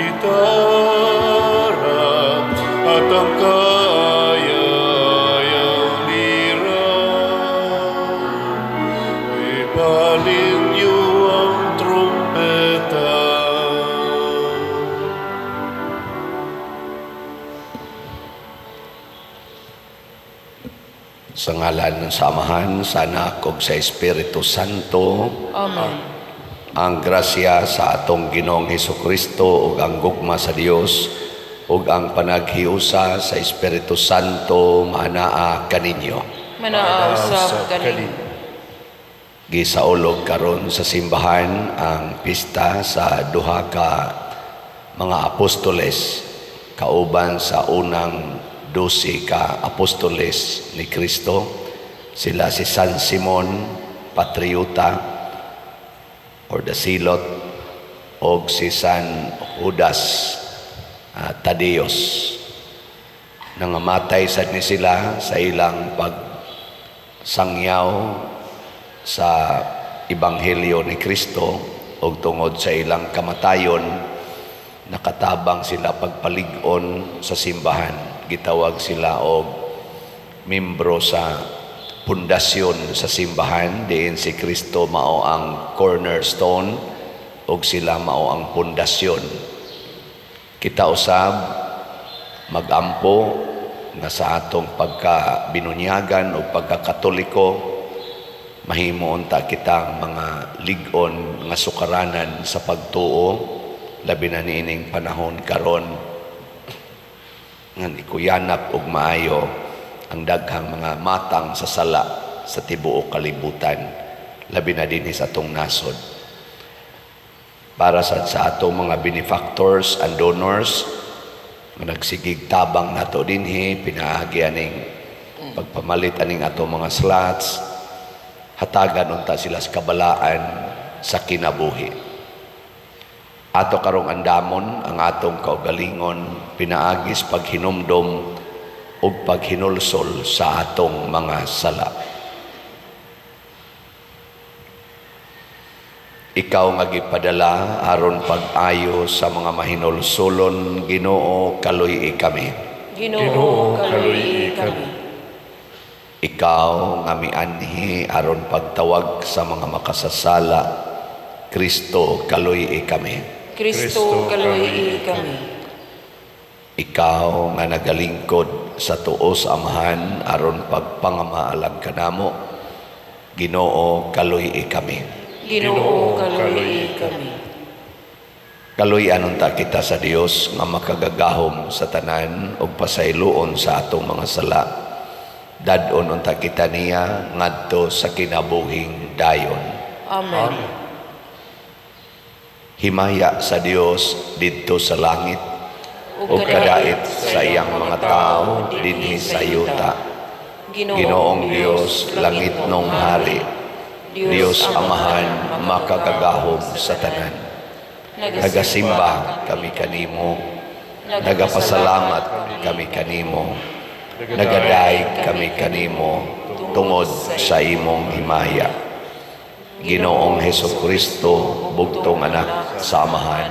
gitara at ang kaaya-ayang lira. Ibalin niyo ang trumpeta. Sa ngalan ng samahan, sa Anak ug sa Espiritu Santo. Amen. Ang grasya sa atong Ginoong Hesukristo ug ang gugma sa Dios ug ang panaghiusa sa Espiritu Santo manaa kaninyo. Manaasap kanin. Gisaulog karon sa simbahan ang pista sa duha ka mga apostoles kauban sa unang 12 ka apostoles ni Kristo. Sila si San Simon Patriota or the Silot o si San Judas Tadeos. Nangamatay sad ni sila sa ilang pagsangyaw sa Ebanghelyo ni Kristo o tungod sa ilang kamatayon nakatabang sila pagpalig-on sa simbahan. Gitawag sila og membro sa pundasyon sa simbahan, diin si Kristo mao ang cornerstone ug sila mao ang pundasyon. Kita usab magampo nga sa atong pagkabinunyagan o pagkakatoliko, mahimo unta kitang mga lig-on nga sukaranan sa pagtuo, labi na niining panahon karon nga ikuyanap og maayo ang daghang mga matang sa sala sa tibuok kalibutan, labi na dinhi sa atong nasod. Para sa atong mga benefactors and donors nga nagsigig tabang nato dinhi, pinaagi aning pagpamalit aning atong mga slots, hatagan unta sila sa kabalaan sa kinabuhi. Ato karong andamon ang atong kaugalingon, pinaagis paghinumdom ug paghinulsol sa atong mga sala. Ikaw nga gipadala aron pag-ayo sa mga mahinulsolon, Ginoo, kaluy kami. Ginoo, kaluy kami. Ikaw nga mianhi aron pagtawag sa mga makasasala, Kristo, kaluy kami. Kristo, kaluy kami. Ikaw nga nagalingkod sa tuo sa Amahan aron pagpangamaalam kanamo, Ginoo, kaluy kami. Ginoo, kaluy kami. Kaluy anunta kita sa Dios nga makagagahom sa tanan ug pasayloon sa atong mga sala. Dadon unta kita niya ngadto sa kinabuhing dayon. Amen. Himaya sa Dios didto sa langit o kadait sa iyang mga tao dinhi sa yuta. Ginoong Dios, langit nung hari, Dios Amahan, makagagahom sa tanan. Nagasimba kami kanimo, nagapasalamat kami kanimo, nagaday kami kanimo tungod sa imong himaya. Ginoong Hesukristo, bugtong anak sa Amahan,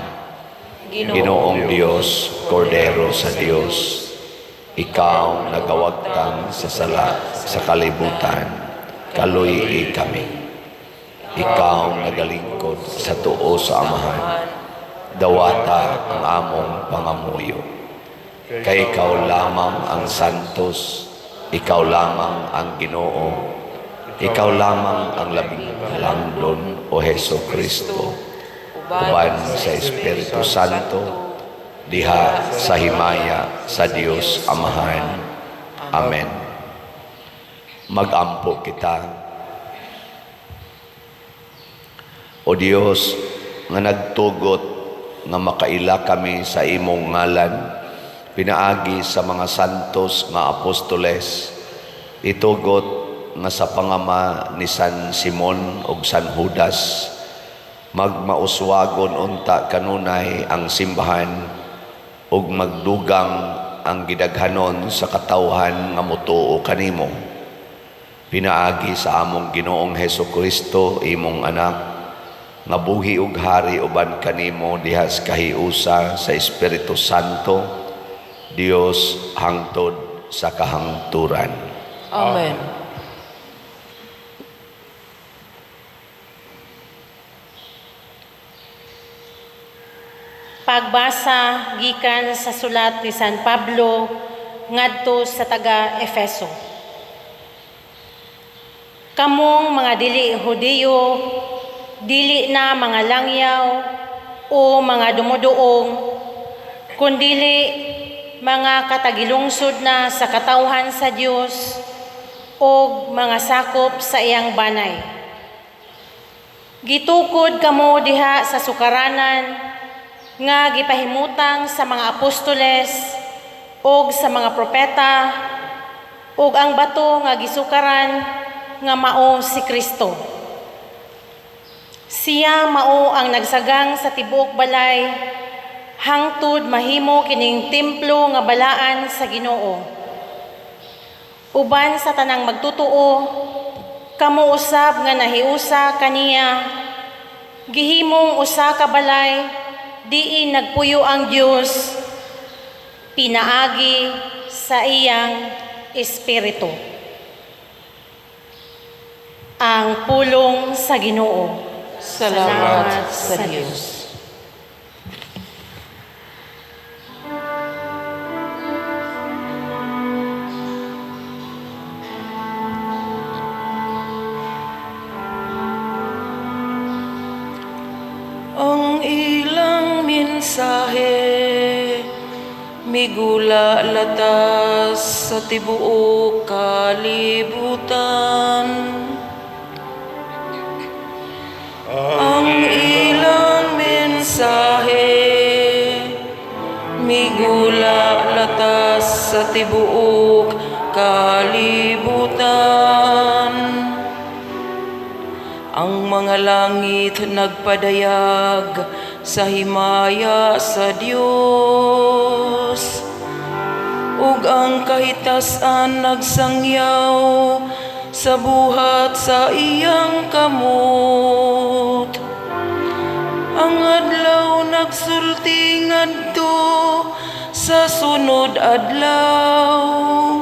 Ginoong Dios, Kordero sa Dios, ikaw nagawagtang sa sala sa kalibutan, kaluy kami. Ikaw nagalingkod sa tuo sa Amahan, dawata ang among pangamuyo. Kay ikaw lamang ang santos, ikaw lamang ang Ginoo, ikaw lamang ang labing halangdon o Hesukristo. Uban sa Espiritu Santo, diha sa himaya sa Dios Amahan. Amen. Magampo kita. O Dios, nga nagtugot nga makaila kami sa imong ngalan, pinaagi sa mga santos nga apostoles, itugot nga sa pangama ni San Simon ug San Judas, magmauswagon unta kanunay ang simbahan ug magdugang ang gidaghanon sa katawhan nga motuo kanimo. Pinaagi sa among Ginoong Hesukristo, imong anak, nga buhi ug hari uban kanimo diha sa kahiusa sa Espiritu Santo, Dios hangtod sa kahangturan. Amen. Pagbasa gikan sa sulat ni San Pablo ngadto sa taga Efeso. Kamong mga dili Hudiyo, dili na mga langyaw o mga dumuduong, kundili mga katagilungsod na sa katawhan sa Dios o mga sakop sa iyang banay. Gitukod kamo diha sa sukaranan nga gipahimutang sa mga apostoles ug sa mga propeta ug ang bato nga gisukaran nga mao si Kristo. Siya mao ang nagsagang sa tibuok balay hangtod mahimo kining templo nga balaan sa Ginoo. Uban sa tanang magtutuo, kamo usab nga nahiusa kaniya, gihimong usa ka balay diin nagpuyo ang Dios pinaagi sa iyang espiritu. Ang pulong sa Ginoo. Salamat sa Diyos. Ang ilang mensahe migula latas sa tibuok kalibutan. Ang ilang mensahe migula latas sa tibuok kalibutan. Ang mga langit nagpadayag sa himaya sa Dios, ug ang kahitasan nagsangyaw sa buhat sa iyang kamot. Ang adlaw nagsulti ngadto sa sunod adlaw,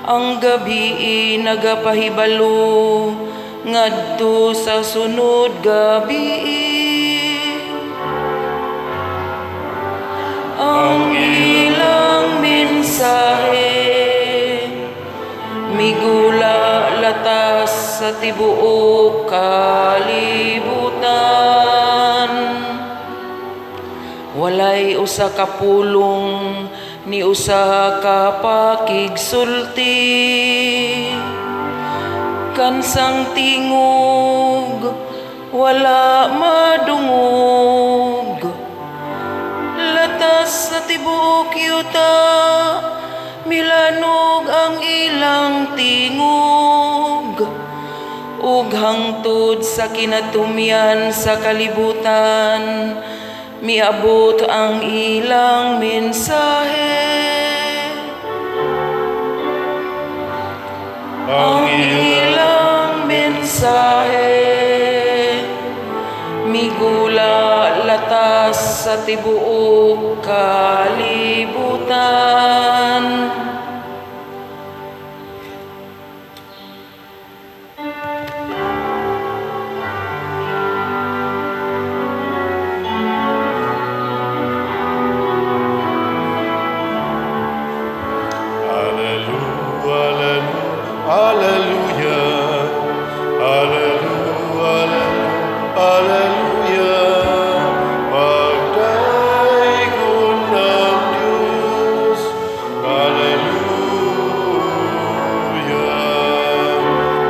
ang gabi nagapahibalo ngadto sa sunod gabi. Ang ilang mensahe migula latas sa tibuok kalibutan. Walay usa ka pulong ni usa ka pakigsulti, kansang tingog wala madungog. Latas sa tibuok yuta milanog ang ilang tingog, ug hangtod sa kinatumyan sa kalibutan miabot ang ilang mensahe. Ang ilang mensahe migula latas sa tibuok kalibutan. Hallelujah, hallelujah, hallelujah. Pagdaigong ng Diyos, hallelujah.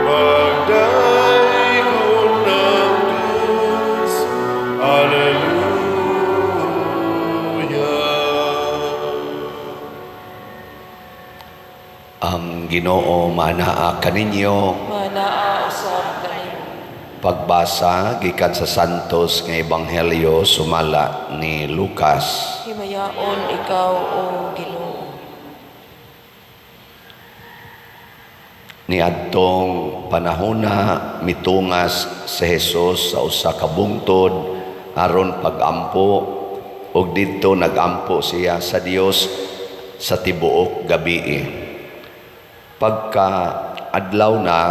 Pagdaigong ng Diyos, hallelujah. Ang Ginoo manaa kaninyo. Manaa usab kanimo. Pagbasa gikan sa Santos nga Ebanghelyo sumala ni Lucas. Himayaon ikaw o Ginoo. niadtong panahona mitungas si Jesus sa usa ka bungtod aron pagampo, ug didto nagampo siya sa Dios sa tibuok gabii. Pagka adlaw na,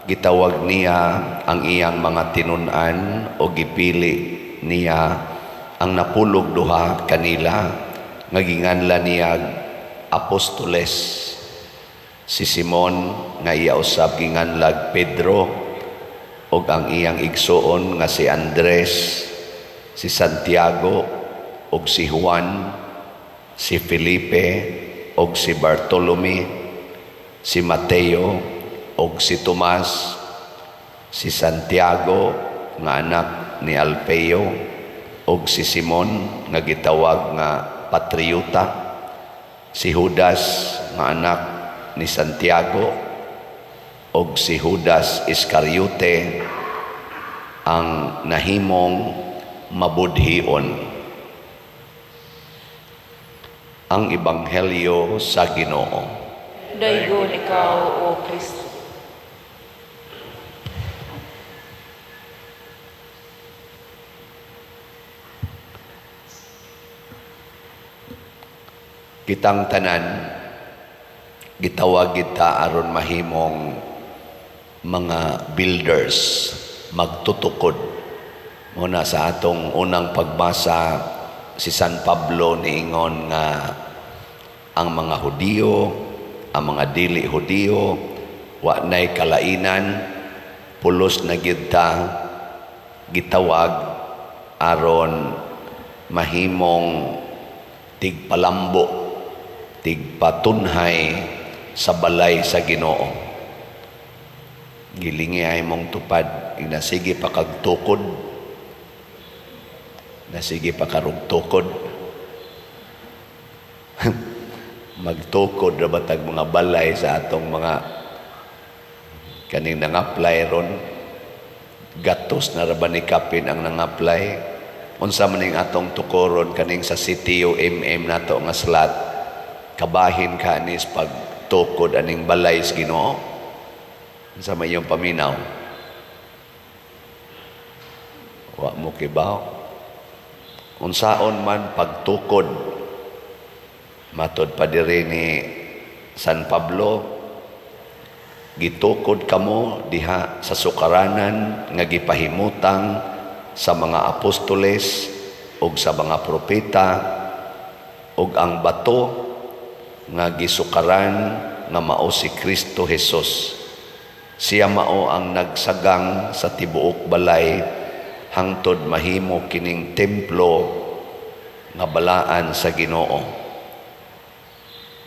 gitawag niya ang iyang mga tinun-an o gipili niya ang napulog duha kanila nga ginganlan niya apostoles. Si Simon nga iya usab ginganlag Pedro, ug ang iyang igsuon nga si Andres, si Santiago ug si Juan, si Felipe ug si Bartolome, si Mateo ug si Tomas, si Santiago nga anak ni Alfeo ug si Simon nga gitawag nga Patriota, si Judas nga anak ni Santiago ug si Judas Iscariote ang nahimong mabudhion. Ang Ebanghelyo sa Ginoo. Daygon ikaw, O Kristo. Kitang tanan gitawag kita aron mahimong mga builders, magtutukod. Muna sa atong unang pagbasa, si San Pablo niingon nga ang mga Hudiyo, ang mga dili Hudiyo, wa nay kalainan, pulos na gyud ta gitawag aron mahimong tigpalambo, tigpatunhay sa balay sa Ginoo. Gilingi ay mong tupad, inasige pa kag tukod, nasige pa karog tukod. Magtukod ra batag mga balay sa atong mga kaning nang-apply ron. Gatos na ra ba ni kapin ang nang-apply? Unsa man ning atong tukoron kaning sa CTO nato nga slot, kabahin ka nis pag tukod aning balay sa Ginoo. Unsa may iyong paminaw? Wa mo kibaw. Unsaon man pagtukod, matod pa diri ni San Pablo, gitukod kamo diha sa sukaranan nga gipahimutang sa mga apostoles ug sa mga propeta, ug ang bato nga gisukaran nga mao si Kristo Jesus. Siya mao ang nagsagang sa tibuok balay hangtod mahimo kining templo nga balaan sa Ginoo.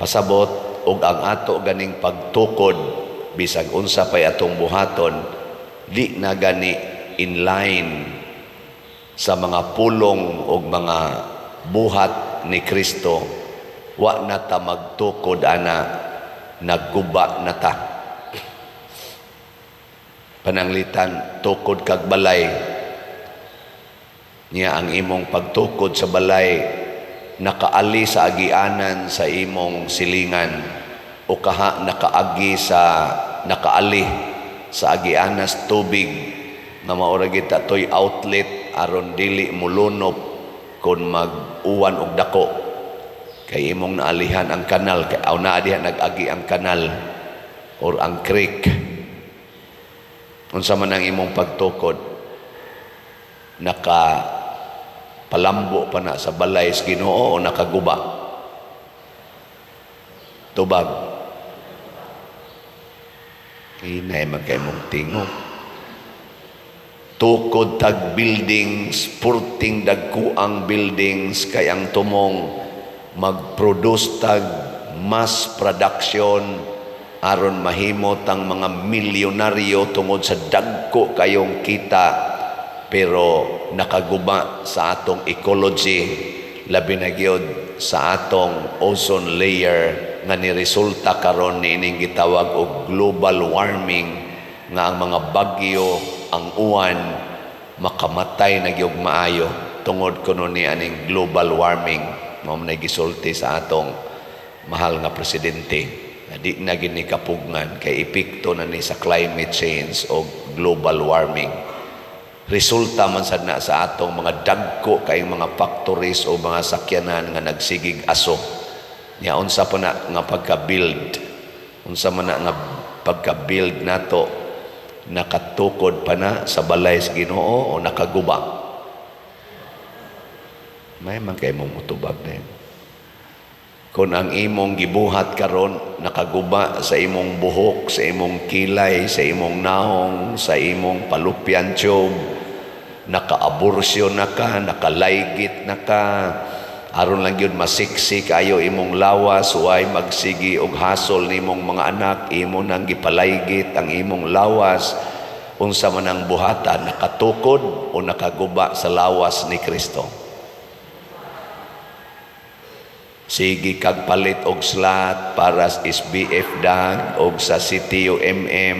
Pasabot og ang ato ganing pagtukod bisag unsa pay atong buhaton, di na gani in line sa mga pulong og mga buhat ni Kristo. Wa na ta magtukod ana, nagguba na ta. Pananglitan, tukod kag balay niya ang imong pagtukod sa balay, nakaali sa agianan sa imong silingan, o kaha nakaagi sa nakaali sa agianas tubig na maura kita toy outlet aron dili mulunop kon mag-uwan og dako, kay imong naalihan ang kanal, kay aw naa diha nag-agi ang kanal or ang creek. Unsa man ang imong pagtukod, naka palambo pa na sa balay sa Ginoo o nakaguba? Tubag. Hinay magkay mong tingog. Tukod tag buildings, purting dagkuang buildings, kay ang tumong mag-produce tag mass production aron mahimot ang mga milyonaryo tungod sa dagko kayong kita, pero nakaguba sa atong ecology, labi na gyud sa atong ozone layer nga niresulta karon niining gitawag og global warming, nga ang mga bagyo, ang uwan makamatay na gyud maayo tungod kuno ni aning global warming. Mao man gisulti sa atong mahal nga presidente. nga di na gini kapugngan kay epekto na ni sa climate change o global warming. Resulta man sad na sa atong mga dagko kay mga factories o mga sakyanan nga nagsigig aso. Nya unsa pa na nga pagka-build, unsa man na nga pagka-build nato nakatukod pa na sa balay sa Ginoo o nakaguba. May man kay mong mutubag na yun. Kung ang imong gibuhat karon nakaguba sa imong buhok, sa imong kilay, sa imong naong, sa imong palupyan tube, naka-abortion na ka, nakalaygit na ka, aron lang yun masiksi kayo imong lawas, huway magsigi og hasol nimong mga anak, imo nang gipalaygit ang imong lawas, unsa man ang buhatan, nakatukod o nakaguba sa lawas ni Kristo. Sige kag palit og slot para sa SBF dag og sa CTUMM,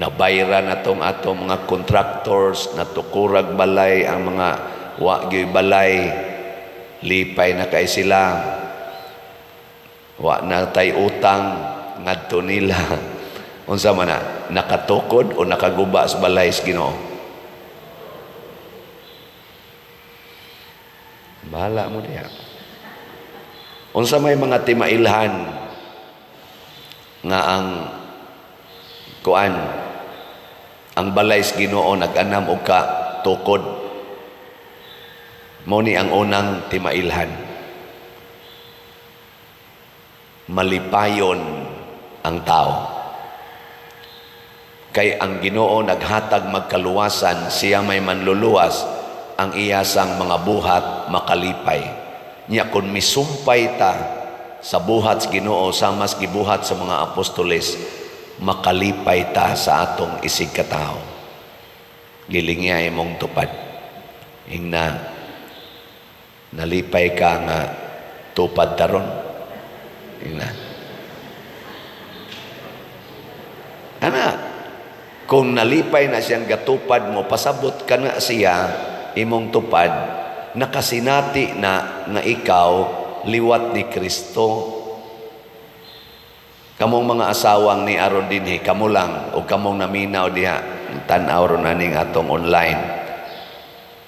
nabayra na tong atong mga contractors, natukurag balay ang mga wagyoy balay, lipay na kay sila, wa na tay utang ngadto nila. Unsa man na, nakatukod o nakaguba sa balay sa Ginoo? Bahala mo diha. Unsa may mga timailhan nga ang kuan ang balay sa Ginoo nag-anam og ka tukod, mo ni ang unang timailhan. Malipayon ang tao. Kay ang Ginoo naghatag magkaluwasan, siya may manluluwas, ang iyasang mga buhat makalipay. Nya kung misumpay ta sa buhat sa Ginoo samas gibuhat sa mga apostoles, makalipay ta sa atong isig katao. Gilingya imong tupad. Ingna nalipay ka nga tupad taron. Ingna. Ana, kung nalipay na siyang gatupad mo, pasabot ka na siya imong tupad, nakasinati na nga ikaw liwat ni Kristo. Kamong mga asawang ni aron dinhi, kamo lang o kamong naminaw diha tan-aw ron aning atong online.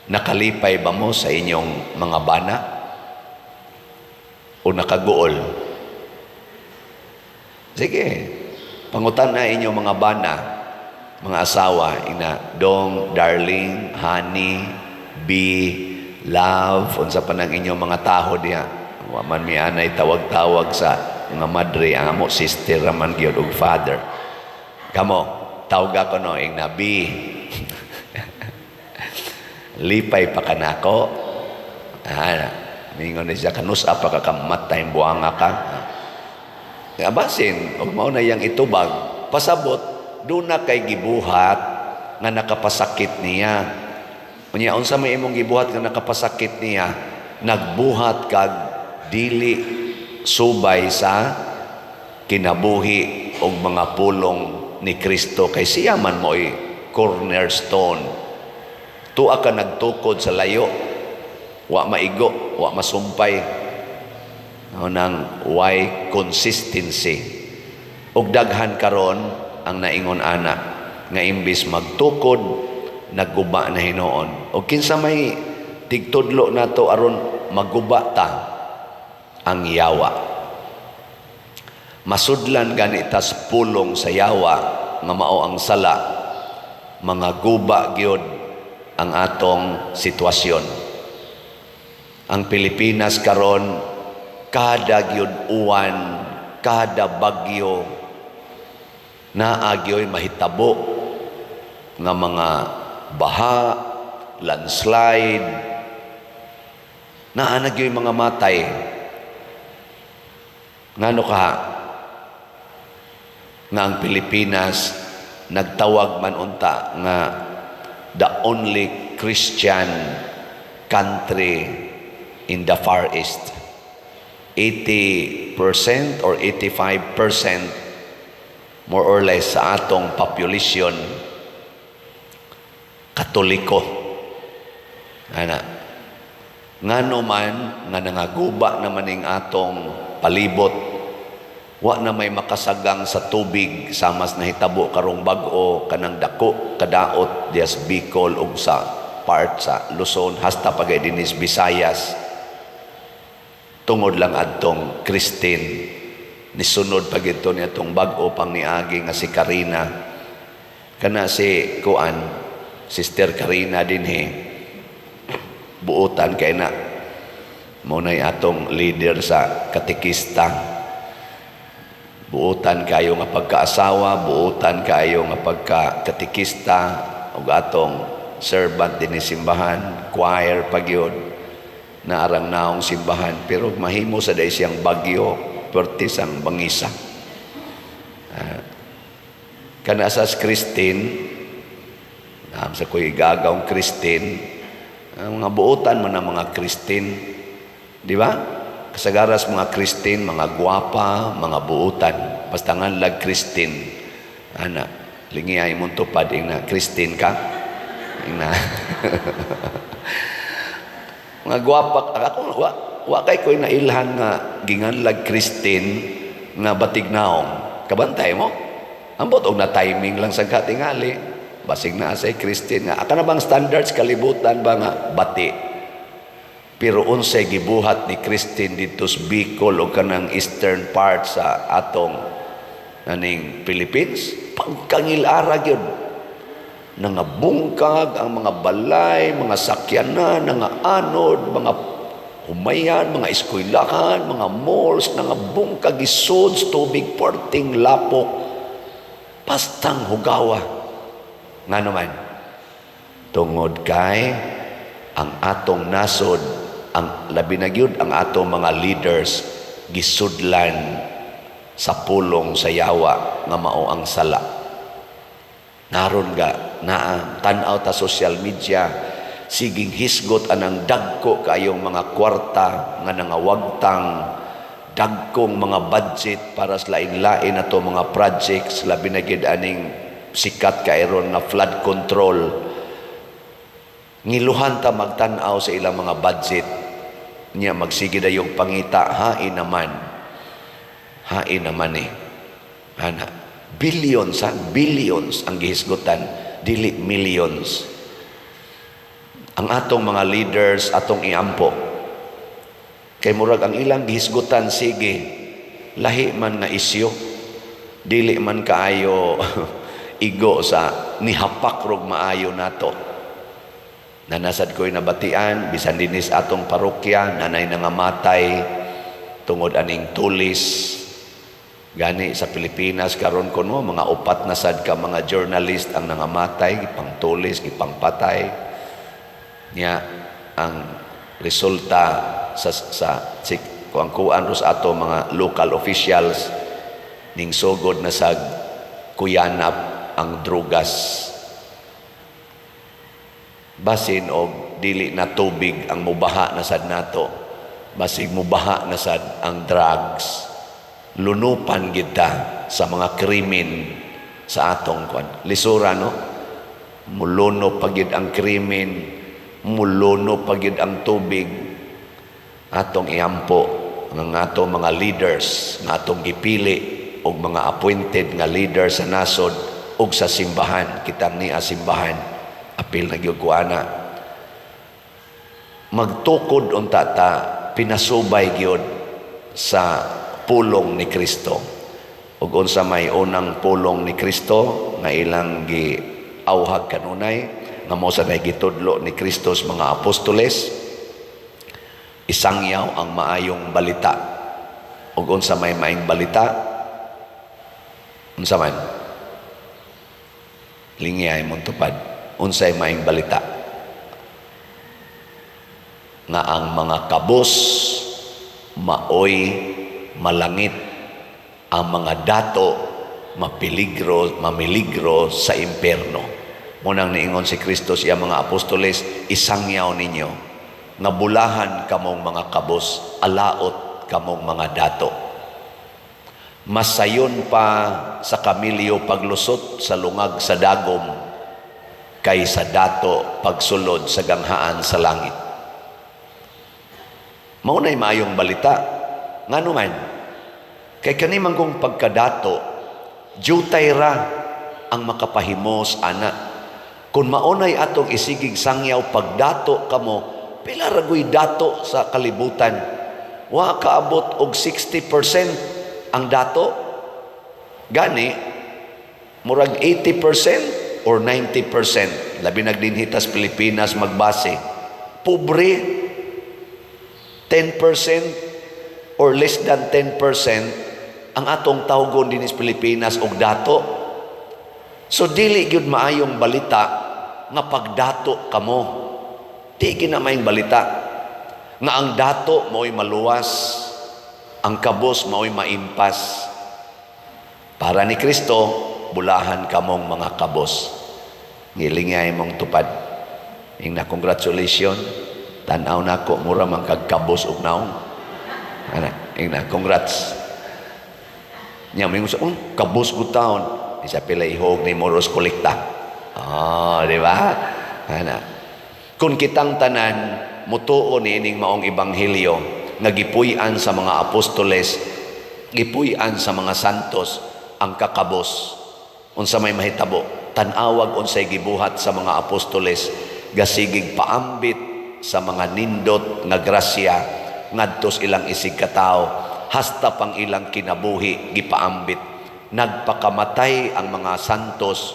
Nakalipay ba mo sa inyong mga bana o nakaguol? Sige, pangutan na inyong mga bana, mga asawa, ina dong, darling, honey, be, love, unsa pa ng inyong mga taho diha. Wa man mi anay tawag-tawag sa mga madre, ang amo sister raman gyud og father. Kamo, tawag ako no ing nabi. Lipay pa kanako. Mingon ni siya kanus apa ka kamatay buanga ka. Abasin, og mao na yang itubag, pasabot do na kay gibuhat nga nakapasakit niya. Unya unsa may imong gibuhat nga nakapasakit niya, nagbuhat kag dili subay sa kinabuhi og mga pulong ni Kristo, kay siya man mo'y cornerstone. Tuwa ka nagtukod sa layo, wa maigo, wa masumpay, nang why consistency. Og daghan karon ang naingon ana nga imbis magtukod nagguba na hinoon. O kinsa may tigtudlo na to aron magguba ta ang yawa. Masudlan ganitas pulong sa yawa nga mao ang sala, mga guba gyud ang atong sitwasyon. Ang Pilipinas karon kada gyud uwan, kada bagyo naagyoy mahitabo nga mga baha, landslide, naanag yung mga matay. Ngano ka nga ang Pilipinas nagtawag man unta nga the only Christian country in the Far East. 80% or 85% more or less sa atong population Katoliko. Ana. Ngano man nga nangaguba naman ning atong palibot, Wa na may makasagang sa tubig samas nahitabo karong bag-o kanang dako kadaot dias Bicol ug sa part sa Luzon hasta pagay dinis Visayas. Tungod lang adtong Christine nisunod pag ito niya itong bag-o pang niagi nga si Karina. Kana si Kuan, Sister Karina din buutan kay na muna'y atong leader sa katekista. Buutan kayo nga pagkaasawa, buutan kayo nga pagka-katekista, ug atong servant din ni simbahan, choir pagyod, na arang naong simbahan, pero mahimo sa day siyang bagyo, pertis ang bangisa. Kanasas Christine, sa kuy gagawng Christine, ang mga buutan mo ng mga Christine, di ba? Kasagaras mga Christine, mga gwapa, mga buutan. Basta nga lag Christine. Ana, lingiyay mong tupad na Christine ka. Na. Mga gwapa, ako, wa kay ko'y nailhan nga ginganlag Christine nga batig naong. Kabantay mo? Ambot og na timing lang sa katingali. Basig na say Christine nga. Aka na bang standards kalibutan ba nga bati? Pero unsay gibuhat ni Christine dito sa Bicol o kanang eastern part sa atong naning Philippines, pagkangil-ara yun. Nangabungkag ang mga balay, mga sakyanan, mga anod, mga humayan, mga eskwelahan, mga malls, nangabungkag isod, tubig, porting, lapok, pastang hugawa. Nga naman, tungod kay ang atong nasod, ang labi na gyud ang atong mga leaders gisudlan sa pulong sa yawa nga mao ang sala. Naron ga naa tan-aw ta social media siging hisgot anang dagko kayong mga kwarta nga nangawagtang dagkong mga budget para sa lain-lain ato mga projects labi na gyud aning sikat kairon nga flood control. Ngiluhan ta magtan-aw sa ilang mga budget niya magsige dayong pangita hain naman ana billions ang gihisgutan dili millions ang atong mga leaders atong iampo kay murag ang ilang gihisgutan sige lahi man nga isyu dili man kaayo igo sa nihapak rog maayo nato. Nanasad ko'y nabatian, bisan dinis atong parokya, nanay nangamatay, tungod aning tulis. Gani sa Pilipinas, karon ko no, mga 4 na sad ka mga journalist ang nangamatay, gipang tulis, gipang patay. Nya, ang resulta sa kuang-kuan ros ato mga local officials, ning sugod na sa kuyanap ang drugas. Basin og dili na tubig ang mubaha na sad nato basig mubaha na sad ang drugs lunupan kita sa mga krimen sa atong lisura no muluno pagid ang krimen muluno pagid ang tubig atong iampo ng atong mga leaders nga atong gipili og mga appointed nga leaders sa nasod ug sa simbahan kitang niya simbahan apil na gyud ko ana magtukod unta ta pinasubay gyud sa pulong ni Kristo ug unsa may unang pulong ni Kristo nga ilang giawhag kanunay nga mao sa gitudlo ni Kristo sa mga apostoles isangyaw ang maayong balita ug unsa may maayong balita unsa man lingiyay mong tupad unsay maayong balita nga ang mga kabos maoy malangit ang mga dato mamiligro sa impierno. Munang niingon si Kristo siya mga apostoles isangyaw ninyo nga bulahan kamong mga kabos alaot kamong mga dato. Masayon pa sa kamilyo paglusot sa lungag sa dagom kaysa dato pagsulod sa ganghaan sa langit. Maunay maayong balita nga naman Kay kanimang kong pagkadato, jutay ra ang makapahimos, ana. Kung maunay atong isigig sangyaw, pagdato kamo, pila ragoy dato sa kalibutan. Wa kaabot og 60% ang dato. Gani, murag 80% or 90%. Labi nagdinhitas Pilipinas magbase. Pobre, 10% or less than 10% ang atong tawgon din sa Pilipinas og dato. So dili gyud maayong balita nga pagdato kamo. Di ginamayong balita nga ang dato mao'y maluwas, ang kabos mao'y maimpas. Para ni Kristo, bulahan kamong mga kabos. Ngilingay mong tupad. Ing na congratulations, tanaw na ko mura man kag kabos ug naong. Ana, ing na congrats. Nya mo sa kabos ko taon, isa pila ihog ni moros kolekta. Di ba? Ana. Kung kitang tanan mutuo ni ining maong ebanghelyo nga gipuy-an sa mga apostoles, gipuy-an sa mga santos ang kakabos. Unsa may mahitabo, tan-awag unsay gibuhat sa mga apostoles, gasigig paambit sa mga nindot nga grasya ngadtos ilang isig katao. Hasta pang ilang kinabuhi gipaambit. Nagpakamatay ang mga santos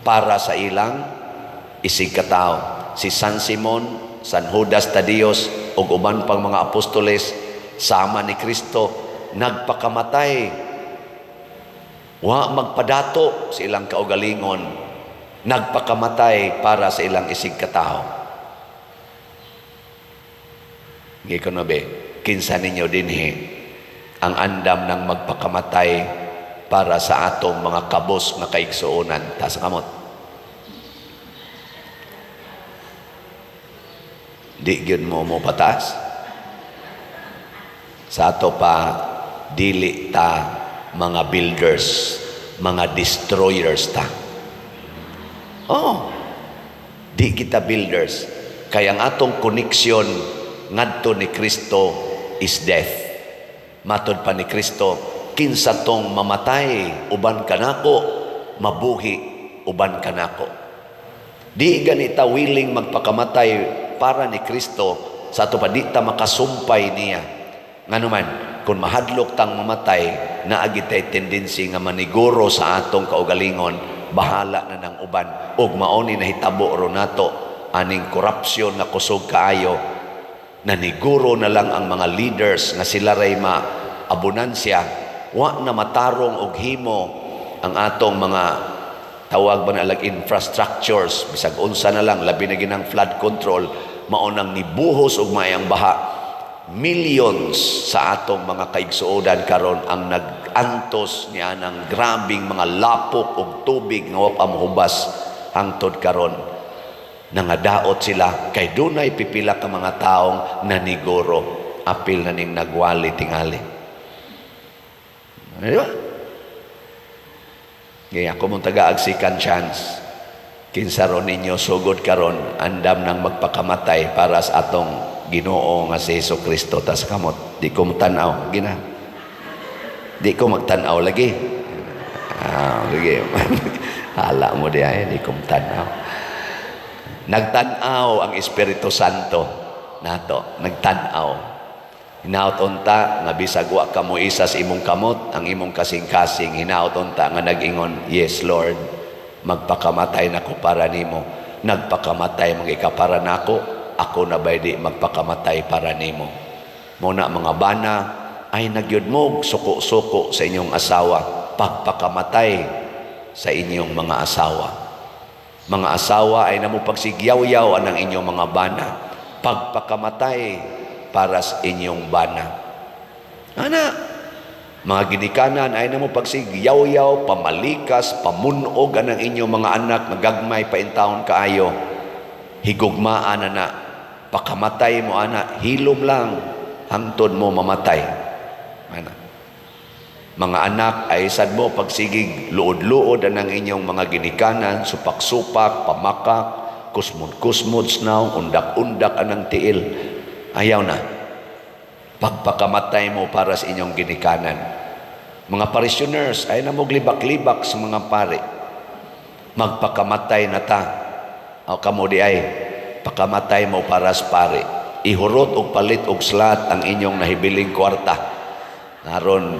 para sa ilang isig katao. Si San Simon, San Judas Tadios ug uban pang mga apostoles sama ni Kristo nagpakamatay. Wa magpadato sa ilang kaugalingon. Nagpakamatay para sa ilang isig katao. Gikonobe, kinsa ninyo dinhi ang andam ng magpakamatay para sa atong mga kabos na kaigsuonan. Taas kamot. Di gyud mo pataas. Sa ato pa, dili ta mga builders, mga destroyers ta. Di kita builders. Kaya ang atong koneksyon ngadto ni Kristo is death. Matod pa ni Kristo, kinsa tong mamatay uban kanako, mabuhi uban kanako. Di ganita willing magpakamatay para ni Kristo sa ato pa di ta makasumpay niya. Nganuman, kung mahadlok tang mamatay, naagi tay tendency nga maniguro sa atong kaugalingon, bahala na ng uban. Og mauni na hitabo ro nato aning korupsyon na kusog kaayo. Naniguro na lang ang mga leaders nga sila ray maabunansya, wa na matarong og himo ang atong mga tawag ba na lang infrastructures, bisag unsa na lang, labi na ginang flood control, maunang nibuhos og mayang baha. Millions sa atong mga kaigsuodan karon ang nag-antos niya ng grabing mga lapok og tubig nga wa pa mohubas hangtod karon. Nangadaot sila kay dunay pipila ka mga taong naniguro, apil na ning nagwali tingali. Diba? Kaya ako mong taga-ag second chance. Kinsa ron ninyo sugod karon andam nang magpakamatay para sa atong Ginoo nga si Jesucristo. Tas kamot, di ko matanaw gina. Di ko magtanaw lagi. Lagi. Hala mo di ay, di ko matanaw. Nagtanaw ang Espiritu Santo nato, nagtanaw. Hinaut unta nga bisag wa ka mo isa sa imong kamot, ang imong kasing-kasing hinaut unta nga nag-ingon, yes Lord, magpakamatay nako para nimo. Nagpakamatay mga para nako, ako na bay di magpakamatay para nimo. Muna mga bana ay nagyud mo suko-suko sa inyong asawa, pagpakamatay sa inyong mga asawa. Mga asawa ay namo pagsigyaw-yaw anang inyong mga bana, pagpakamatay para sa inyong bana. Ana, mga ginikanan ay namo pagsigyaw-yaw, pamalikas, pamunog anang inyong mga anak, magagmay paintawon kaayo. Higugmaan na pakamatay mo ana, hilom lang hangtod mo mamatay. Ana. Mga anak ay sad mo pagsigig luod-luod anang inyong mga ginikanan, supak-supak, pamakak, kusmod-kusmod snaw, undak-undak anang tiil. Ayaw na. pagpakamatay mo para sa inyong ginikanan. Mga parishioners, ay namoglibak-libak sa mga pare. Magpakamatay na ta. O kamo di ay, pakamatay mo para sa pare. Ihurot og palit og slat ang inyong nahibiling kwarta. Naron,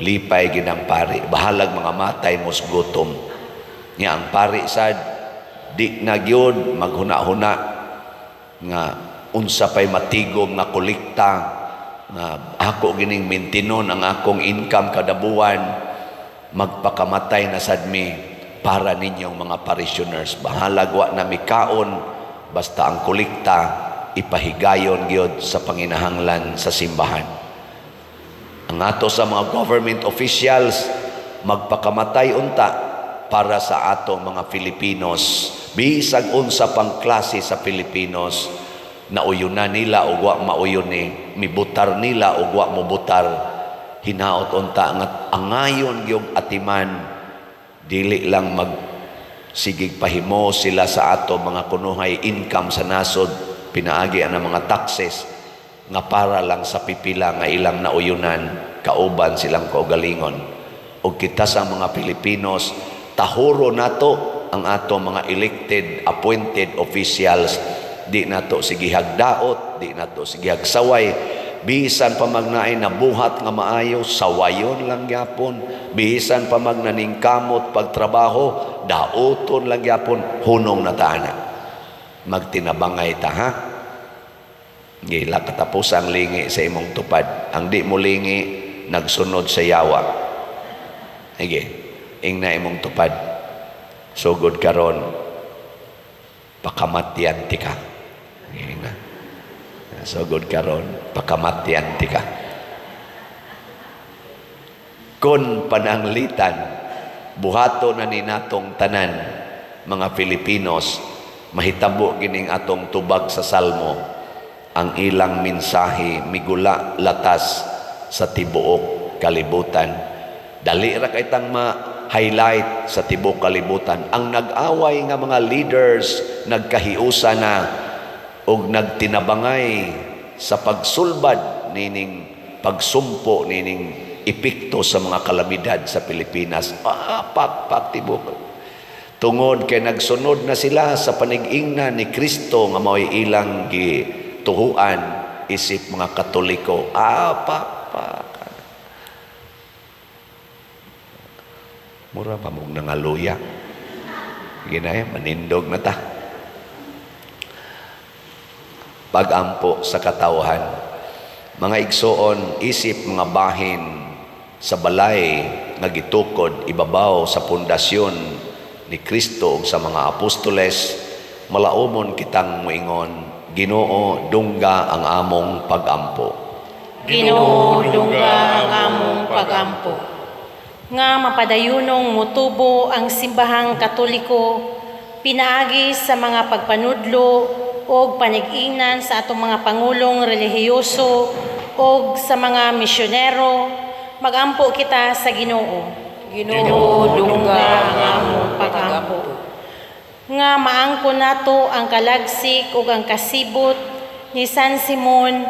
lipay ginang pare. Bahalag mga matay mo sa gutom. Nga ang pare sad, di na gyud maghuna-huna nga unsa pay matigom nga kolekta nga ako gining maintinon ang akong income kada buwan, magpakamatay na sad mi para ninyong mga parishioners. Bahalag wa na mikaon, basta ang kolekta ipahigayon gyud sa panginahanglan sa simbahan. Ang ato sa mga government officials, magpakamatay unta para sa ato mga Filipinos. Bisag unsa pang klase sa Filipinos, nauyunan nila o wa mauyon ni, mibutar nila o wa mubutar, hinaot unta nga angayon gyud atiman, dili lang mag sigig pahimo sila sa ato mga kunuhay income sa nasod, pinaagi ang mga taxes nga para lang sa pipila nga ilang nauyunan, kauban silang kaugalingon. O kita sa mga Pilipinos, tahuro nato ang ato mga elected, appointed officials, di nato sige hagdaot, di nato sige hagsaway. Bisan pa magnaay na buhat nga maayo, sawayon lang gyapon. Bisan pa magnaningkamot pagtrabaho, daoton lang gyapon, hunong na taana. Magtinabangay ta ha. Gila katapos ang lingi sa imong tupad. Ang di mo lingi, nagsunod sa yawa. Sige, ingna imong tupad. Sugod karon, pakamatyan ti ka. Ingna. Sugod karon, pakamatyan ti ka. Kun pananglitan, buhato na ni natong tanan, mga Filipinos, mahitabo gining atong tubag sa salmo, ang ilang mensahe migula latas sa tibuok kalibutan. Dali ra kay tang ma-highlight sa tibuok kalibutan. Ang nag-away nga mga leaders nagkahiusa na og nagtinabangay sa pagsulbad nining pagsumpo nining epekto sa mga kalamidad sa Pilipinas. Pak tibok. Tungod kay nagsunod na sila sa panig-ingna ni Kristo nga mao'y ilang gituhuan isip mga Katoliko. Pak. Mura pa mong nangaluya. Ginaya, manindog na ta. Pagampo sa katawhan. Mga igsoon, isip mga bahin sa balay nga gitukod ibabaw sa pundasyon ni Kristo ug sa mga apostoles, malaumon kitang moingon, Ginoo, dungga ang among pagampo. Ginoo, dungga ang among pagampo. Nga mapadayunong mutubo ang simbahang Katoliko, pinaagi sa mga pagpanudlo o panig-ingnan sa atong mga pangulong relihiyoso o sa mga misyonero, magampo kita sa Ginoo. Ginoo, dungga ang among pagampo. Nga maangko nato ang kalagsik ug ang kasibot ni San Simon,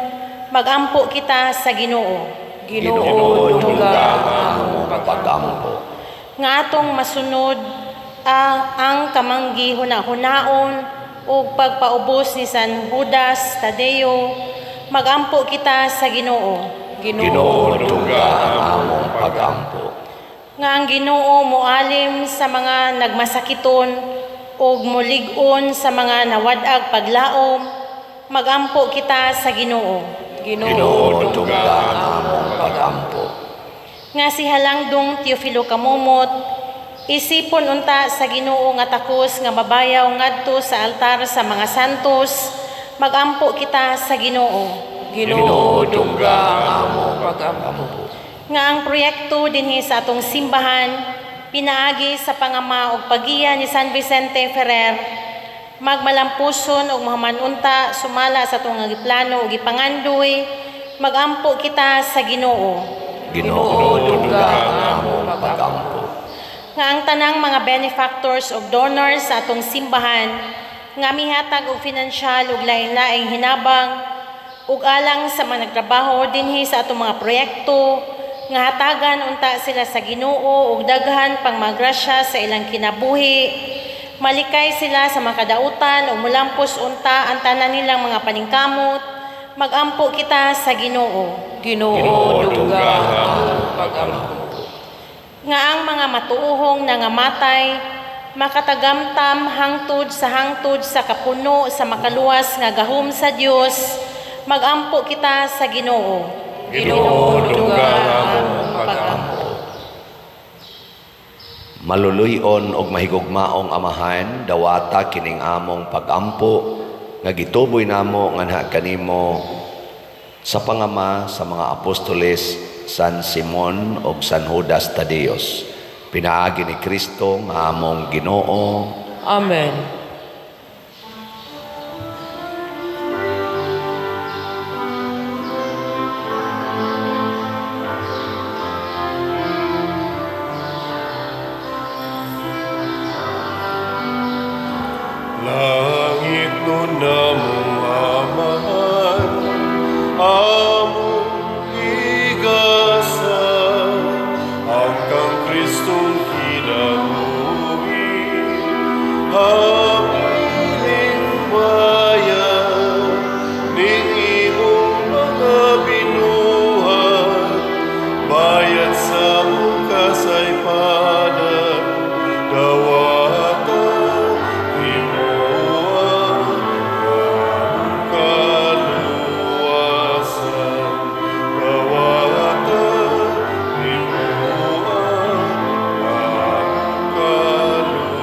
magampo kita sa Ginoo. Ginoo, dungga ang among pagampo. Nga atong masunod ang kamanggi hunaon o pagpaubos ni San Judas Tadeo, magampo kita sa Ginoo. Ginoo, dungga ang among pagampo. Nga ang Ginoo moalim sa mga nagmasakiton o mulig-on sa mga nawadag paglaom, magampo kita sa Ginoo. Ginoo, dungga ang among pagampo. Nga si Halangdong Teofilo Kamumot, isipon unta sa Ginoo nga takos nga mabayaw ngadto sa altar sa mga santos, magampo kita sa Ginoo. Ginoo, dungga ang among pagampo. Nga ang proyekto dinhi sa atong simbahan, pinaagi sa pangama ug pagiya ni San Vicente Ferrer, magmalampuson ug mahamanunta sumala sa atong giplano ug gipangandoy, magampo kita sa Ginoo. Ginoo, dungga ang among pagampo. Nga ang tanang mga benefactors ug donors sa atong simbahan, nga mihatag og pinansyal ug lain-laing hinabang, ug alang sa mga nagtrabaho dinhi sa atong mga proyekto nga hatagan unta sila sa Ginoo ug daghan pang magrasya sa ilang kinabuhi. Malikay sila sa makadautan ug mulampos unta ang tanan nilang mga paningkamot. Magampo kita sa Ginoo. Ginoo, dugang among pagampo. Nga ang mga matuohong nangamatay makatagamtam hangtod sa kapuno sa makaluwas nga gahom sa Dios. Magampo kita sa Ginoo. Ginoo, dugang among pagampo. Maluluyon og mahigugmaong Amahan, dawata kining among pagampo nga gituboy namo nganha kanimo sa pangama sa mga apostoles San Simon ug San Judas Tadeos. Pinaagi ni Kristo nga among Ginoo. Amen. Langit nun namong Amahan, among igasan, ang kang Kristong kinabuhi, habiling bayan, ni imong mga binuhat, bayat sa mong kasaypanan, dawatan, himuan, kaluwasan, dawatan, himuan, kaluwasan.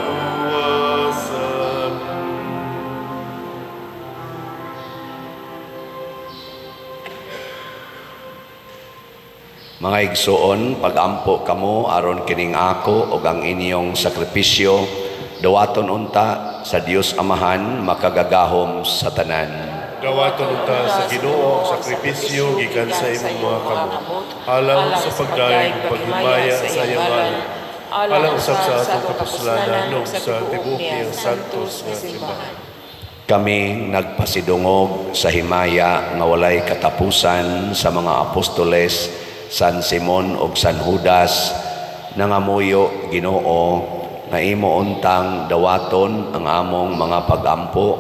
Mga igsoon, pagampo kamo aron kining ako ug ang inyong sakripisyo dawaton unta sa Dios Amahan makagagahom sa tanan. Dawaton unta sa Ginoo ang sakripisyo gikan sa imong mga kamot, alang sa pagdayeg paghimaya sa yaman, alang usab sa atong kapuslanan ug sa tibuok niyang santos nga simbahan. Kami nagpasidungog sa himaya nga walay katapusan sa mga apostoles San Simon ug San Judas, nangamuyo Ginoo nga imo untang dawaton ang among mga pagampo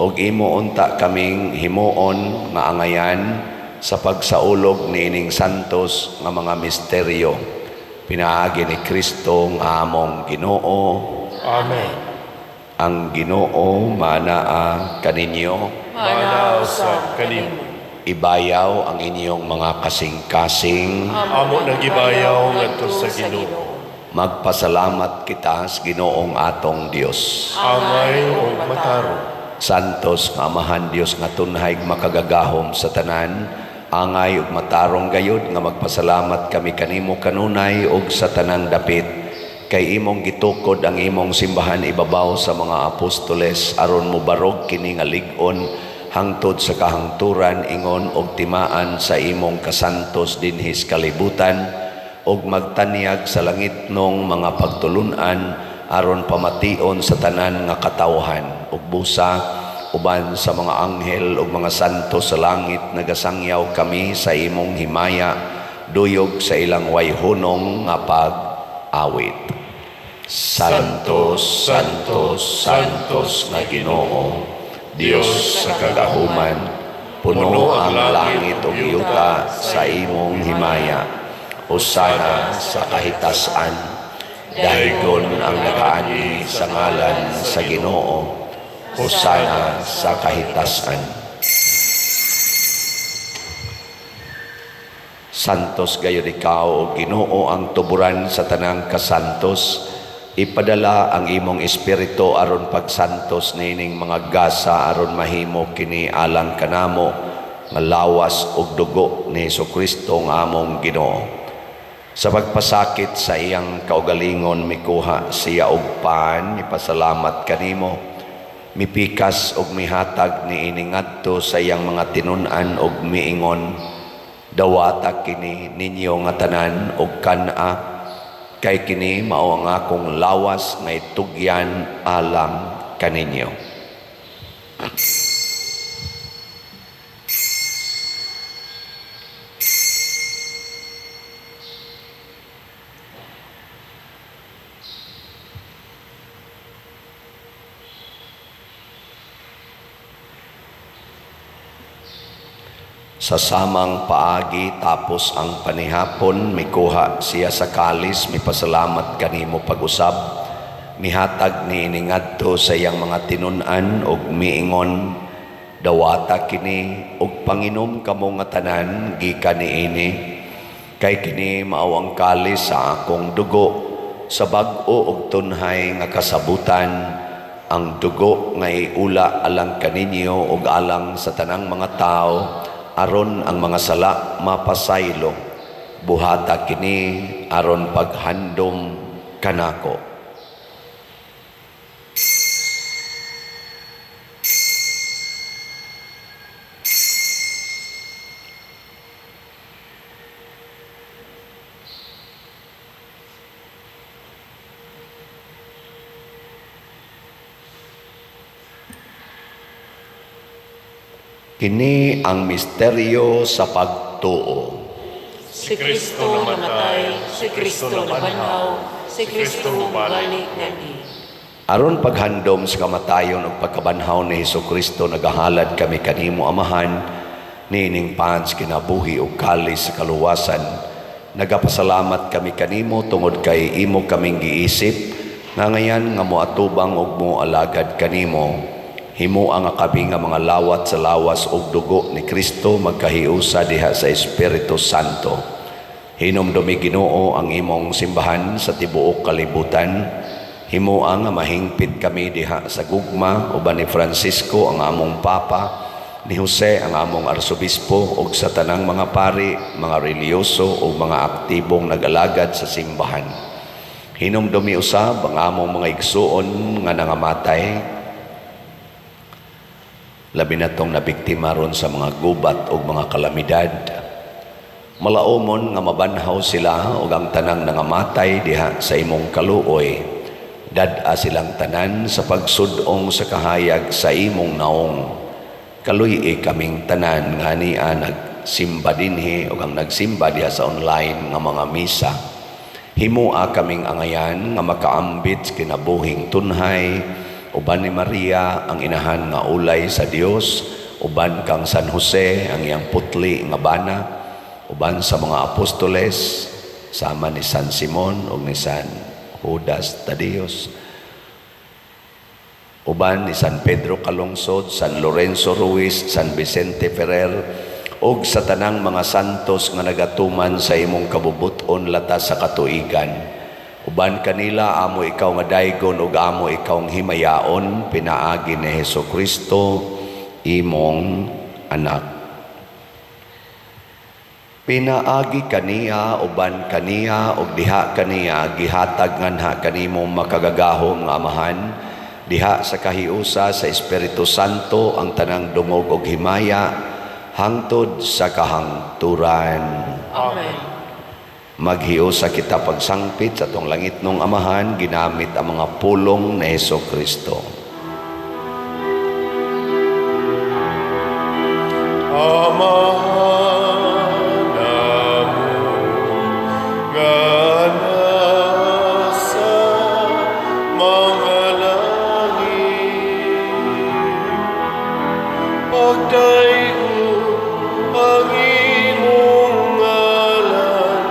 ug imo unta kaming himuon nga angayan sa pagsaulog niining santos nga mga misteryo. Pinaagi ni Kristo nga among Ginoo. Amen. Ang Ginoo manaa kaninyo. Manaw sa kanimo. Ibayaw ang inyong mga kasing-kasing. Amo nagibayaw ngadto sa Ginoo. Magpasalamat kita sa Ginoong atong Dios. Angay ug matarong. Santos nga Amahan Dios nga tunhay makagagahom sa tanan, angay ug matarong gayud nga magpasalamat kami kanimo kanunay ug sa tanang dapit. Kay imong gitukod ang imong simbahan ibabaw sa mga apostoles aron mobarog kini nga lig-on hangtod sa kahangturan ingon og timaan sa imong kasantos dinhis kalibutan og magtanyag sa langit nung mga pagtulunan aron pamation sa tanan nga katawhan ug busa uban sa mga anghel ug mga santos sa langit nagasangyaw kami sa imong himaya duyog sa ilang wayhunong nga pag-awit. Santos, Santos, Santos nga Ginoo, Dios sa kagahuman, puno ang langit ug yuta sa imong himaya. Hosana sa kahitasan, dahigon ang nagaani sa ngalan sa Ginoo. Hosana sa kahitasan. Santos gayud ikaw o Ginoo ang tuburan sa tanang kasantos. Ipadala ang imong espiritu aron pagsantos nining mga gasa aron mahimo kini alang kanamo nga lawas ug dugo ni Jesucristo nga among Ginoo. Sa pagpasakit sa iyang kaugalingon mikuha siya og paan, ipasalamat kanimo. Mipikas og mihatag niini ngadto sa iyang mga tinun-an og miingon, dawata kini ninyo nga tanan og kana. Kay kini mao ang akong lawas nga itugyan alang kaninyo. Sa samang paagi tapos ang panihapon, mikuha siya sa kalis, mipasalamat kanimo pag-usab, mihatag ni iningadto sa iyang mga tinunan og miingon, dawata kini og panginom kamo nga tanan gikan niini, kay kini mao ang kalis sa akong dugo, sa bag-o og tunhay nga kasabutan, ang dugo nga iula alang kaninyo ug alang sa tanang mga tao, aron ang mga sala mapasaylo. Buhata kini aron paghandom kanako. Kini ang misteryo sa pagtuo. Si Kristo namatay, si Kristo nabanhaw, si Kristo balik nani. Aron paghandom sa kamatayon ug pagkabanhaw ni Hesukristo, nagahalad kami kanimo Amahan, nining pans kinabuhi ug kalis sa kaluwasan. Nagapasalamat kami kanimo tungod kay imo kaming giisip, nga ngayan nga moatubang ug moalagad kanimo. Himo ang akabi nga mga lawat sa lawas ug dugo ni Kristo magkahiusa diha sa Espiritu Santo. Hinumdumi Ginoo ang imong simbahan sa tibuok kalibutan. Himo ang mahingpit kami diha sa gugma, uban ni Francisco ang among Papa, ni Jose ang among Arsobispo ug sa tanang mga pari, mga reliyoso ug mga aktibong nag-alagad sa simbahan. Hinumdumi usab ang among mga igsuon nga nangamatay, labi na tong nabiktima ron sa mga gubat o mga kalamidad. Malaumon nga mabanhaw sila o ang tanang nangamatay diha sa imong kaluoy. Dad-a silang tanan sa pagsudong sa kahayag sa imong naong. Kaluy kaming tanan nga niya nagsimba dinhi o ang nagsimba diha sa online nga mga misa. Himua kaming angayan nga makaambit kinabuhing tunhay, uban ni Maria ang inahan nga ulay sa Dios, uban kang San Jose ang iyang putli nga bana, uban sa mga apostoles sama ni San Simon ug ni San Judas Tadeos, uban ni San Pedro Calungsod, San Lorenzo Ruiz, San Vicente Ferrer ug sa tanang mga santos nga nagatuman sa imong kabubuton latas sa katuigan. Uban kanila amo ikaw nga daygon ug amo ikaw nga himayaon, pinaagi ni Hesukristo imong anak. Pinaagi kaniya uban kaniya ug diha kaniya gihatag nganha kanimo makagagahom nga Amahan, diha sa kahiusa sa Espiritu Santo ang tanang dungog ug himaya hangtod sa kahangturan. Amen. Maghiusa kita pagsangpit sa tong langit nung Amahan, ginamit ang mga pulong ni Hesukristo. Amahan namun nga nasa mga langit, pagdayon ang imong ngalan,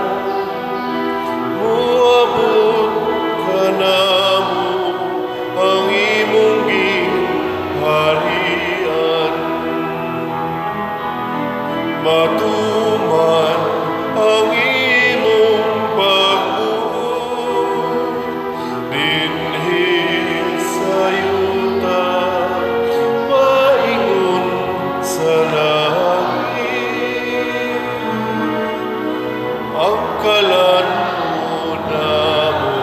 muabot ka namo ang imong gingharian. Matuman ang imong pagbuo dinhi sa yuta, maingon sa langit. Ang kalan mo namo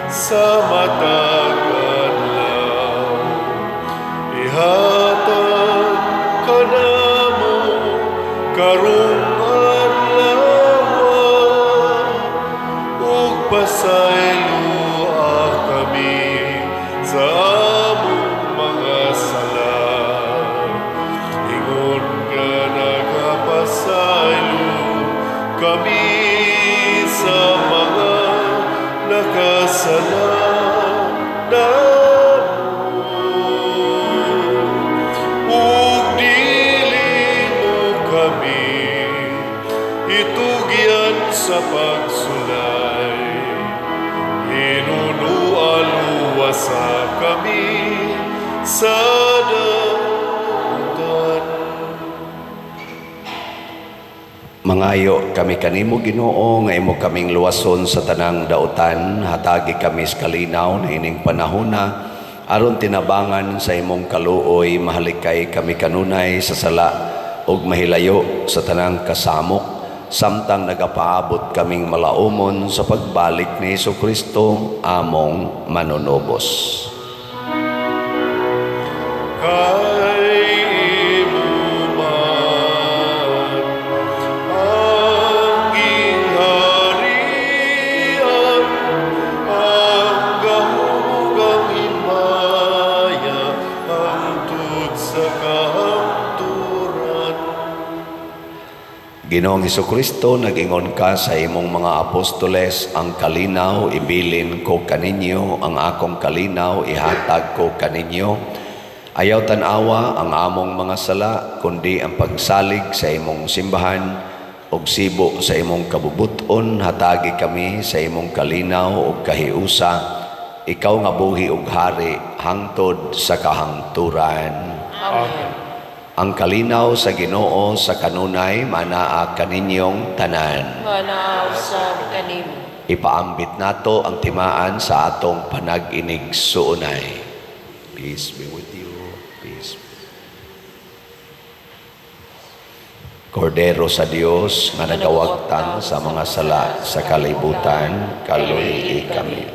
sa matag adlaw, ihatag ka namo karong adlaw, ug pasayloa kami sa among mga sala. Ingon nga nagapasaylo kami sa mga nakasala namo, ug dili mo kami itugyan sa pagsulay. Hinunualuwasa kami sa damutan. Mangayo kami kanimo Ginoo nga imo kaming luwason sa tanang dautan, hatagi kami sa kalinaw na ining panahona aron tinabangan sa imong kaluoy, mahalikay kami kanunay sa sala ug mahilayo sa tanang kasamok, samtang nagapaabot kaming malaumon sa pagbalik ni Jesucristo among manunobos. Kay imo man ang gingharian, ang gahugang himaya, hangtod sa kahangturan. Ginoong Jesucristo, nag-ingon ka sa imong mga apostoles, ang kalinaw ibilin ko kaninyo, ang akong kalinaw ihatag ko kaninyo. Ayaw tanawa ang among mga sala, kundi ang pagsalig sa imong simbahan, ug sibo sa imong kabubuton, hatagi kami sa imong kalinaw ug kahiusa. Ikaw nga buhi ug hari, hangtod sa kahangturan. Amen. Ang kalinaw sa Ginoo sa kanunay manaa kaninyong tanan. Manaaw sa kanimo. Ipaambit nato ang timaan sa atong panag-inig suunay. Peace be with you. Peace. Kordero sa Dios nga nagawagtang sa mga sala sa kalibutan, kaluy kami.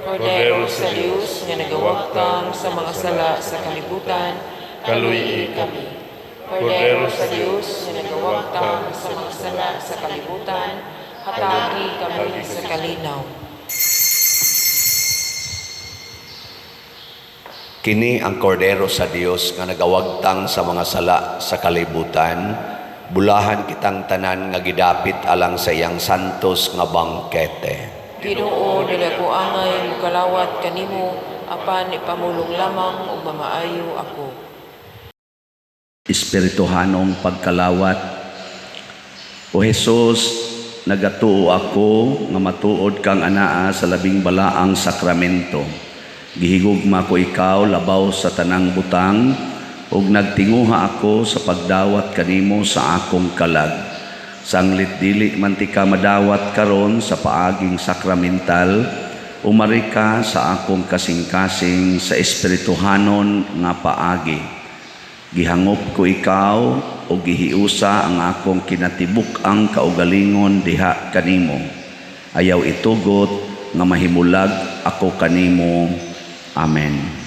Kordero sa Diyos nga nagawagtang sa mga sala sa kalibutan, kaluyi kami. Kordero sa Diyos nga nagawagtang sa mga sala sa kalibutan, hatagi kami sa kalinaw. Kini ang kordero sa Dios nga nagawagtang sa mga sala sa kalibutan, bulahan kitang tanan nga gidapit alang sa iyang santos nga bangkete. Ginoo, dili ko angay mukalawat kanimo, apan ipamulong lamang ug mamaayo ako. Espirituhanong pagkalawat. O Jesus, nagatuo ako nga matuod kang anaa sa labing balaang sakramento. Gihigugma ko ikaw labaw sa tanang butang, ug nagtinguha ako sa pagdawat kanimo sa akong kalag. Sanglit dili man ti ka madawat karon sa paaging sakramental, umari ka sa akong kasing-kasing sa espirituhanon nga paagi. Gihangop ko ikaw o gihiusa ang akong kinatibuk ang kaugalingon diha kanimo. Ayaw itugot nga mahimulag ako kanimo. Amen.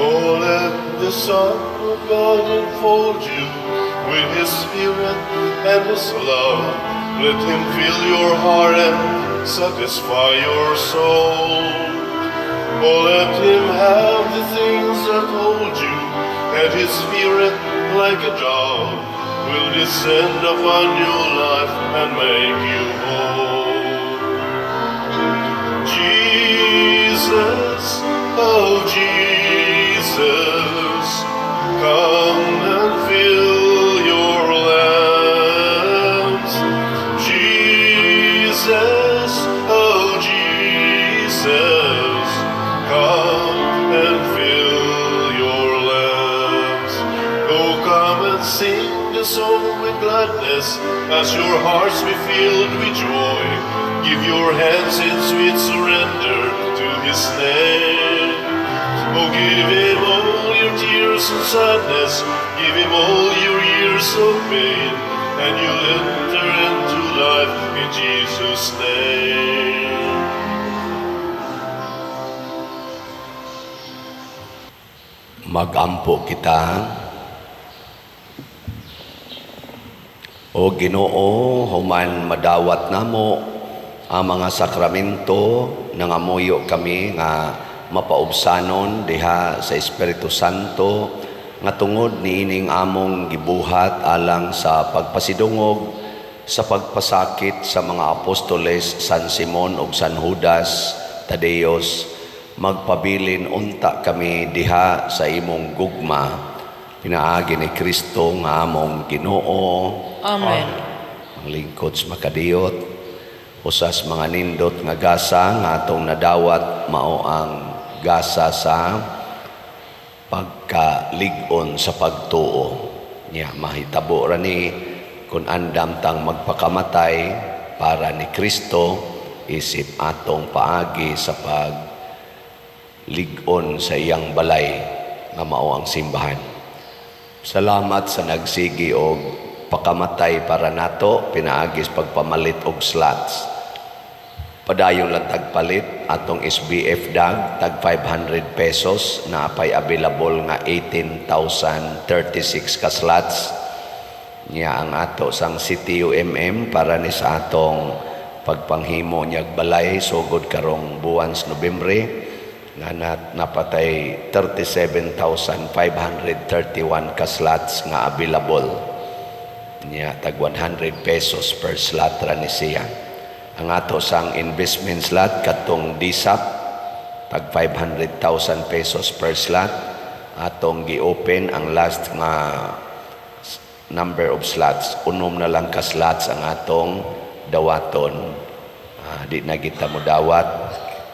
Oh, let the Son of God enfold you with His Spirit and His love. Let Him fill your heart and satisfy your soul. Oh, let Him have the things that hold you, and His Spirit, like a dove, will descend upon your life and make you whole. Jesus, oh Jesus, come and fill your lamps. Jesus, oh Jesus, come and fill your lamps. Oh, come and sing the song with gladness as your hearts be filled with joy. Give your hands in sweet surrender to His name. Oh, give Him all your tears and sadness, give Him all your years of pain, and you'll enter into life in Jesus' name. Magampo kita. O Ginoo, human madawat namo ang mga sakramento, nangamuyo kami nga mapaubsanon diha sa Espiritu Santo, nga tungod ni ining among gibuhat alang sa pagpasidungog sa pagpasakit sa mga apostoles San Simon ug San Judas Tadeos, magpabilin unta kami diha sa imong gugma, pinaagi ni Kristo nga among Ginoo. Amen. Ang lingkod sa makadiyot, usas mga nindot nga gasa nga atong nadawat mao ang gasa sa pagkalig-on sa pagtuo. Niya mahitabo ra ni kung andam tang magpakamatay para ni Kristo, isip atong paagi sa pag-lig-on sa iyang balay nga mao ang simbahan. Salamat sa nagsigi og pakamatay para nato, pinaagis pagpamalit og slots. Padayon lang tagpalit atong SBF dag tag 500 pesos na apay available nga 18,036 ka slots. Niya ang ato sang City UMM para ni sa atong pagpanghimo niyag balay sugod karong buwan sa Nobyembre nga napatay 37,531 ka slots nga available. Niya tag 100 pesos per slot ra ni siya. Ang ato sang investment slot katong DSAP tag 500,000 pesos per slot, atong gi-open ang last nga number of slots, unom na lang ka slots ang atong dawaton. Di na kita mo dawat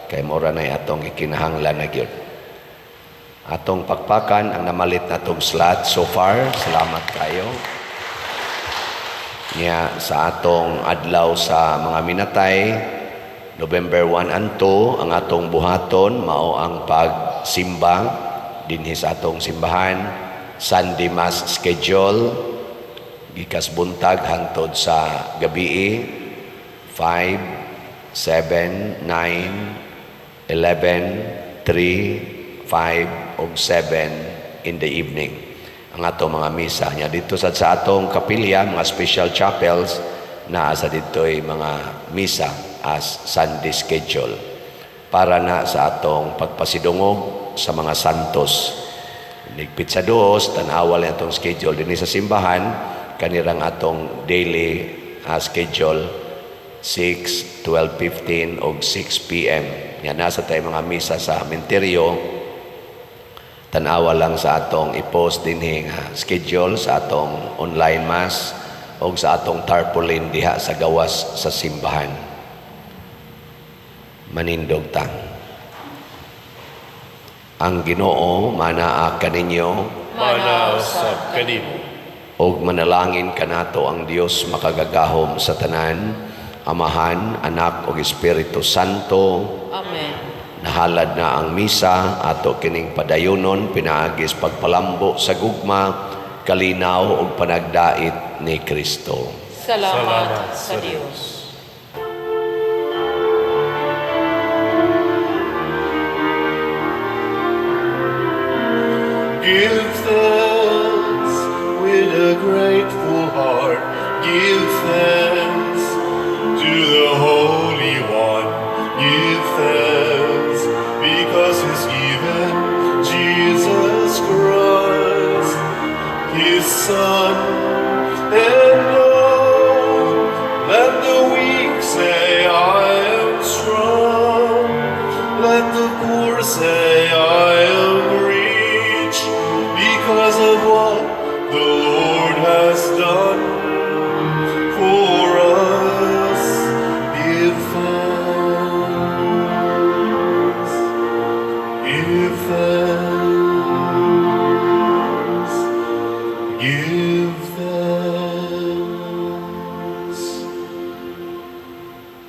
kay mura na atong ikinahanglan na gyud. Atong pakpakan ang namalit natong slot so far. Salamat kayo. Niya sa atong adlaw sa mga minatay, November 1 and 2, ang atong buhaton mao ang pagsimba dinhi sa atong simbahan. Sunday Mass schedule gikas buntag hangtod sa gabii 5, 7, 9, 11, 3, 5 ug 7 in the evening. Ang ato mga misa niya dito sa atong kapilya, mga special chapels na asa dito'y mga misa as Sunday schedule para na sa atong pagpasidungog sa mga santos. Nigpit sa duos, tanawal na atong schedule din sa simbahan, kanirang atong daily schedule 6, 12:15 o 6 p.m. Yan nasa tayo mga misa sa menteryo. Tanawa lang sa atong i-post din schedule sa atong online mass o sa atong tarpaulin diha sa gawas sa simbahan. Manindog ta. Ang Ginoo manaa kaninyo, Mana sa kanimo. og manalangin kanato ang Dios makagagahom sa tanan, Amahan, Anak ug Espiritu Santo. Amen. Nahalad na ang misa, ato kining padayonon, pinaagis pagpalambo sa gugma, kalinaw ug panagdait ni Kristo. Salamat sa Diyos. Give thanks.